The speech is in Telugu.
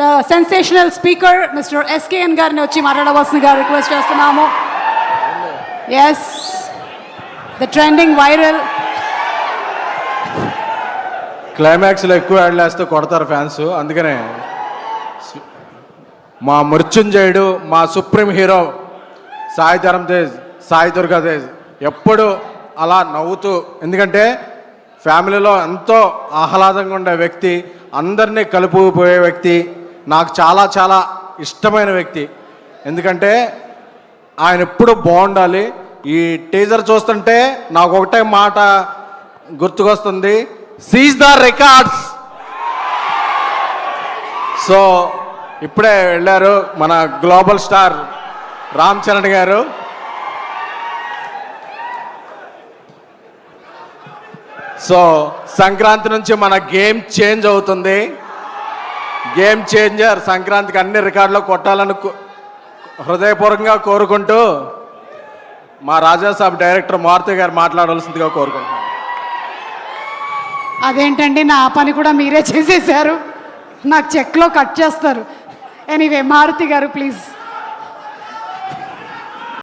The sensational speaker mister SKN గారిని వచ్చి మాట్లాడవలసిందిగా రిక్వెస్ట్ చేస్తున్నాము. Yes, the trending viral. క్లైమాక్స్లో ఎక్కువ యాడ్లేస్తే కొడతారు ఫ్యాన్స్, అందుకనే మా మృత్యుంజయుడు, మా సుప్రీం హీరో సాయి ధరమ్ తేజ్, సాయి దుర్గా తేజ్ ఎప్పుడు అలా నవ్వుతూ, ఎందుకంటే ఫ్యామిలీలో ఎంతో ఆహ్లాదంగా ఉండే వ్యక్తి, అందరినీ కలుపుకుపోయే వ్యక్తి, నాకు చాలా చాలా ఇష్టమైన వ్యక్తి. ఎందుకంటే ఆయన ఎప్పుడు బాగుండాలి. ఈ టీజర్ చూస్తుంటే నాకు ఒకటే మాట గుర్తుకొస్తుంది, సీజ్ ద రికార్డ్స్. సో ఇప్పుడే వెళ్ళారు మన గ్లోబల్ స్టార్ రామ్ చరణ్ గారు. సో సంక్రాంతి నుంచి మన గేమ్ చేంజ్ అవుతుంది. గేమ్ చేంజర్ సంక్రాంతికి అన్ని రికార్డులు కొట్టాలని హృదయపూర్వకంగా కోరుకుంటూ మా రాజాసాబ్ డైరెక్టర్ మారుతి గారు మాట్లాడవలసిందిగా కోరుకుంటున్నాను. అదేంటండి, నా పని కూడా మీరే చేసేసారు, నాకు చెక్లో కట్ చేస్తారు. ఎనీవే, మారుతి గారు ప్లీజ్.